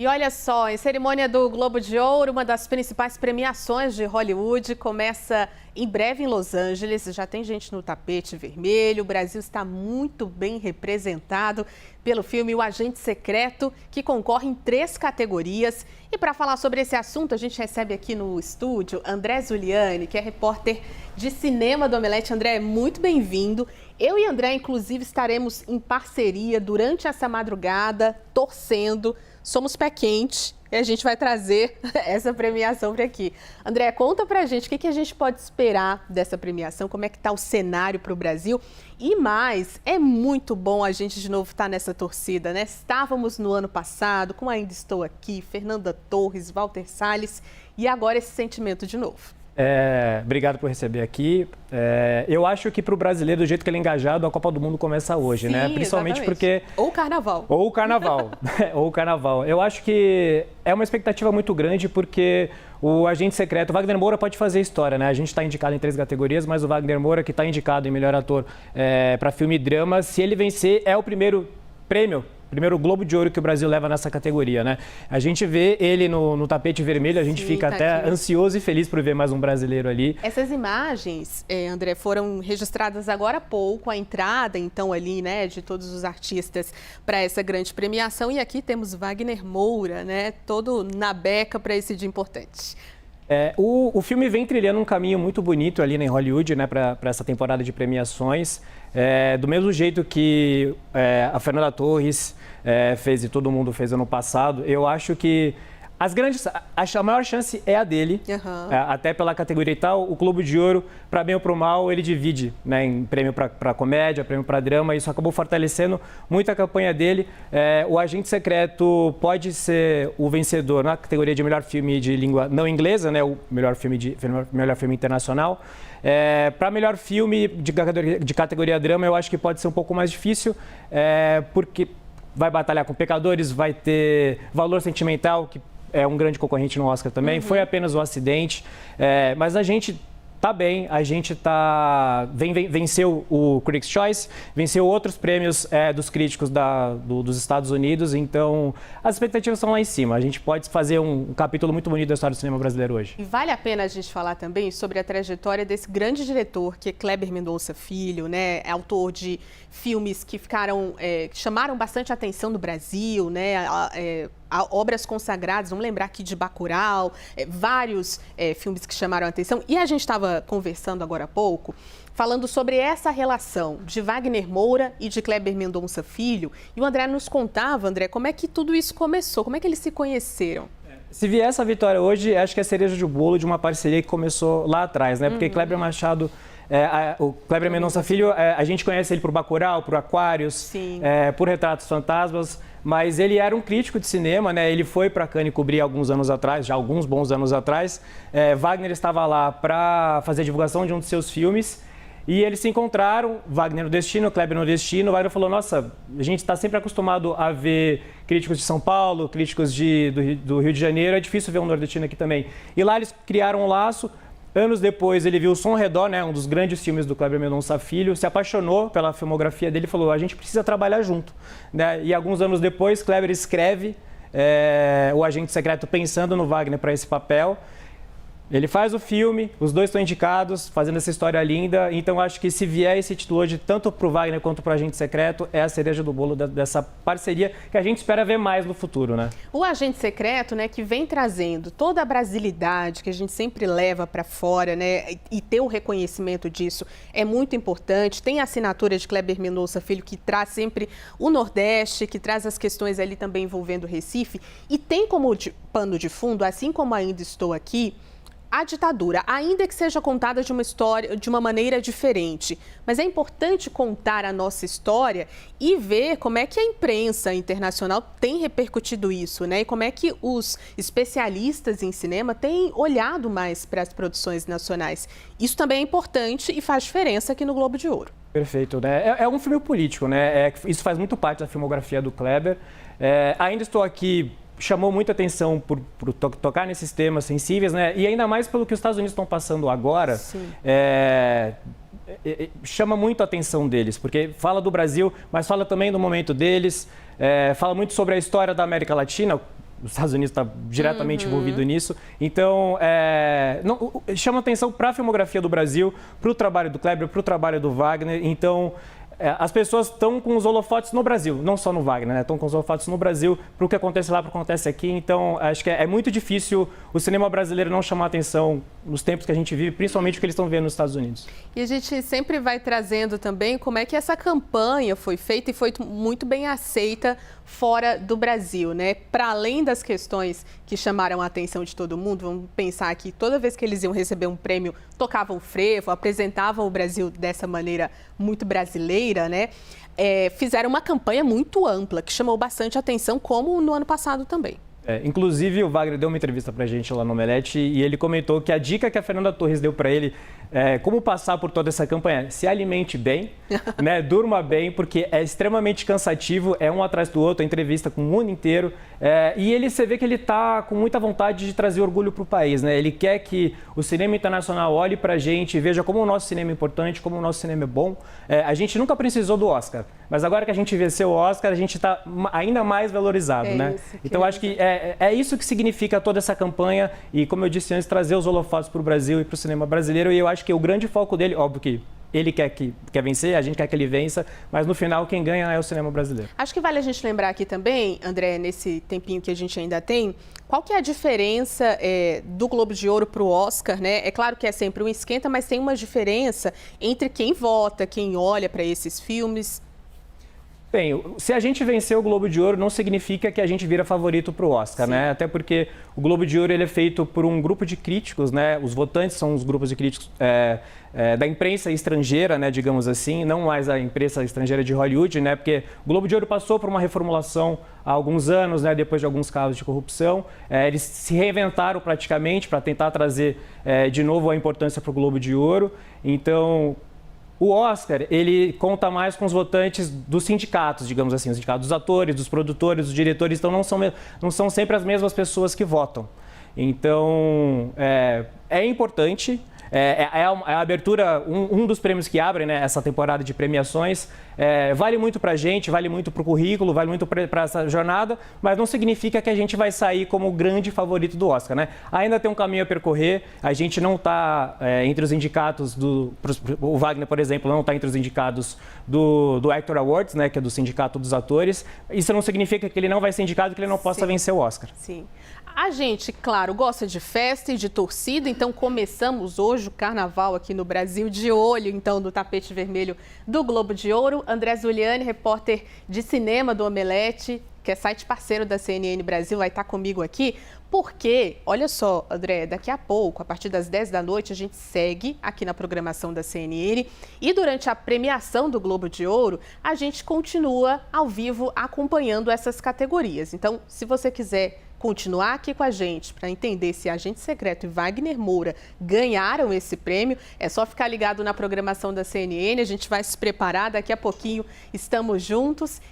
E olha só, em cerimônia do Globo de Ouro, uma das principais premiações de Hollywood começa em breve em Los Angeles. Já tem gente no tapete vermelho. O Brasil está muito bem representado pelo filme O Agente Secreto, que concorre em 3 categorias. E para falar sobre esse assunto, a gente recebe aqui no estúdio André Zuliani, que é repórter de cinema do Omelete. André, muito bem-vindo. Eu e André, inclusive, estaremos em parceria durante essa madrugada, torcendo. Somos pé quente e a gente vai trazer essa premiação para aqui. André, conta pra gente o que a gente pode esperar dessa premiação, como é que tá o cenário para o Brasil. E mais, é muito bom a gente de novo estar nessa torcida, né? Estávamos no ano passado, como ainda estou aqui, Fernanda Torres, Walter Salles, e agora esse sentimento de novo. Obrigado por receber aqui. Eu acho que para o brasileiro, do jeito que ele é engajado, a Copa do Mundo começa hoje, Sim, né? Principalmente exatamente. porque... Ou o Carnaval. Ou o Carnaval. Ou o Carnaval. Eu acho que é uma expectativa muito grande porque o Agente Secreto, o Wagner Moura pode fazer história, né? A gente está indicado em 3 categorias, mas o Wagner Moura, que está indicado em melhor ator para filme e drama, se ele vencer, é o primeiro prêmio. Primeiro Globo de Ouro que o Brasil leva nessa categoria, né? A gente vê ele no tapete vermelho, a gente fica até ansioso e feliz por ver mais um brasileiro ali. Essas imagens, André, foram registradas agora há pouco, a entrada, então, ali, né, de todos os artistas para essa grande premiação. E aqui temos Wagner Moura, né, todo na beca para esse dia importante. O filme vem trilhando um caminho muito bonito ali em Hollywood, né, para essa temporada de premiações. Do mesmo jeito que a Fernanda Torres fez e todo mundo fez ano passado, eu acho que a maior chance é a dele, até pela categoria e tal. O Globo de Ouro, para bem ou para o mal, ele divide, né, em prêmio para comédia, prêmio para drama. Isso acabou fortalecendo muito a campanha dele. O Agente Secreto pode ser o vencedor na categoria de melhor filme de língua não inglesa, né, o melhor filme internacional. Para melhor filme de categoria drama, eu acho que pode ser um pouco mais difícil, porque vai batalhar com Pecadores, vai ter Valor Sentimental, que é um grande concorrente no Oscar também. Foi apenas um acidente, mas a gente tá bem, a gente venceu o Critics' Choice, venceu outros prêmios dos críticos dos Estados Unidos, então as expectativas estão lá em cima. A gente pode fazer um capítulo muito bonito da história do cinema brasileiro hoje. E vale a pena a gente falar também sobre a trajetória desse grande diretor, que é Kleber Mendonça Filho, né? É autor de filmes que que chamaram bastante a atenção no Brasil, né? Obras consagradas, vamos lembrar aqui de Bacurau, vários filmes que chamaram a atenção. E a gente estava conversando agora há pouco, falando sobre essa relação de Wagner Moura e de Kleber Mendonça Filho. E o André nos contava, André, como é que tudo isso começou, como é que eles se conheceram? Se vier essa vitória hoje, acho que é a cereja de bolo de uma parceria que começou lá atrás, né? Porque Kleber Machado... o Kleber Mendonça Filho, a gente conhece ele por Bacurau, por Aquários, por Retratos Fantasmas, mas ele era um crítico de cinema, né? Ele foi para Cannes cobrir alguns anos atrás, já alguns bons anos atrás. Wagner estava lá para fazer a divulgação de um de seus filmes e eles se encontraram, Wagner no destino, Kleber no destino. O Wagner falou, nossa, a gente está sempre acostumado a ver críticos de São Paulo, críticos do Rio de Janeiro, é difícil ver um nordestino aqui também. E lá eles criaram um laço. Anos depois, ele viu O Som ao Redor, né, um dos grandes filmes do Kleber Mendonça Filho, se apaixonou pela filmografia dele e falou, a gente precisa trabalhar junto, né? E alguns anos depois, Kleber escreve O Agente Secreto pensando no Wagner para esse papel. Ele faz o filme, os dois estão indicados, fazendo essa história linda. Então, acho que se vier esse título hoje, tanto para o Wagner quanto para o Agente Secreto, é a cereja do bolo dessa parceria que a gente espera ver mais no futuro, né? O Agente Secreto, né, que vem trazendo toda a brasilidade que a gente sempre leva para fora, né, e ter o reconhecimento disso é muito importante. Tem a assinatura de Kleber Mendonça Filho, que traz sempre o Nordeste, que traz as questões ali também envolvendo o Recife. E tem como pano de fundo, assim como Ainda Estou Aqui, a ditadura, ainda que seja contada de uma história, de uma maneira diferente. Mas é importante contar a nossa história e ver como é que a imprensa internacional tem repercutido isso, né? E como é que os especialistas em cinema têm olhado mais para as produções nacionais. Isso também é importante e faz diferença aqui no Globo de Ouro. Perfeito, né? É um filme político, né? Isso faz muito parte da filmografia do Kleber. Ainda Estou Aqui chamou muita atenção por tocar nesses temas sensíveis, né? E ainda mais pelo que os Estados Unidos estão passando agora, chama muito a atenção deles, porque fala do Brasil, mas fala também do momento deles, fala muito sobre a história da América Latina. os Estados Unidos está diretamente envolvido nisso. Então, chama atenção para a filmografia do Brasil, para o trabalho do Kleber, para o trabalho do Wagner. Então, as pessoas estão com os holofotes no Brasil, não só no Wagner, né? Estão com os holofotes no Brasil para o que acontece lá, para o que acontece aqui. Então, acho que é muito difícil o cinema brasileiro não chamar atenção nos tempos que a gente vive, principalmente o que eles estão vendo nos Estados Unidos. E a gente sempre vai trazendo também como é que essa campanha foi feita e foi muito bem aceita fora do Brasil, né? Para além das questões que chamaram a atenção de todo mundo, vamos pensar que toda vez que eles iam receber um prêmio, tocavam frevo, apresentavam o Brasil dessa maneira muito brasileira, né? Fizeram uma campanha muito ampla, que chamou bastante atenção, como no ano passado também. Inclusive, o Wagner deu uma entrevista pra gente lá no Omelete e ele comentou que a dica que a Fernanda Torres deu para ele como passar por toda essa campanha: se alimente bem, né, durma bem, porque é extremamente cansativo, é um atrás do outro, a entrevista com o mundo inteiro. E você vê que ele está com muita vontade de trazer orgulho para o país, né? Ele quer que o cinema internacional olhe para a gente e veja como o nosso cinema é importante, como o nosso cinema é bom. A gente nunca precisou do Oscar, mas agora que a gente venceu o Oscar, a gente está ainda mais valorizado, né? Então, acho que é isso que significa toda essa campanha e, como eu disse antes, trazer os holofotes para o Brasil e para o cinema brasileiro. E eu acho que o grande foco dele, óbvio que ele quer vencer, a gente quer que ele vença, mas no final quem ganha é o cinema brasileiro. Acho que vale a gente lembrar aqui também, André, nesse tempinho que a gente ainda tem, qual que é a diferença do Globo de Ouro para o Oscar, né? É claro que é sempre um esquenta, mas tem uma diferença entre quem vota, quem olha para esses filmes. Bem, se a gente vencer o Globo de Ouro, não significa que a gente vira favorito para o Oscar, né? Até porque o Globo de Ouro ele é feito por um grupo de críticos, né? Os votantes são os grupos de críticos da imprensa estrangeira, né? Digamos assim, não mais a imprensa estrangeira de Hollywood, né? Porque o Globo de Ouro passou por uma reformulação há alguns anos, né? Depois de alguns casos de corrupção. Eles se reinventaram praticamente para tentar trazer de novo a importância para o Globo de Ouro. Então, o Oscar, ele conta mais com os votantes dos sindicatos, digamos assim, os sindicatos dos atores, dos produtores, dos diretores, então não são sempre as mesmas pessoas que votam. Então, é importante, a abertura, um dos prêmios que abrem, né, essa temporada de premiações, vale muito para a gente, vale muito para o currículo, vale muito para essa jornada, mas não significa que a gente vai sair como o grande favorito do Oscar, né? Ainda tem um caminho a percorrer, a gente não está entre os indicados o Wagner, por exemplo, não está entre os indicados do Actor Awards, né, que é do Sindicato dos Atores. Isso não significa que ele não vai ser indicado, que ele não possa vencer o Oscar. Sim. A gente, claro, gosta de festa e de torcida, então começamos hoje o Carnaval aqui no Brasil, de olho, então, no tapete vermelho do Globo de Ouro. André Zuliani, repórter de cinema do Omelete, que é site parceiro da CNN Brasil, vai estar comigo aqui, porque, olha só, André, daqui a pouco, a partir das 10 da noite, a gente segue aqui na programação da CNN e durante a premiação do Globo de Ouro, a gente continua ao vivo acompanhando essas categorias. Então, se você quiser continuar aqui com a gente para entender se Agente Secreto e Wagner Moura ganharam esse prêmio, é só ficar ligado na programação da CNN, a gente vai se preparar, daqui a pouquinho estamos juntos.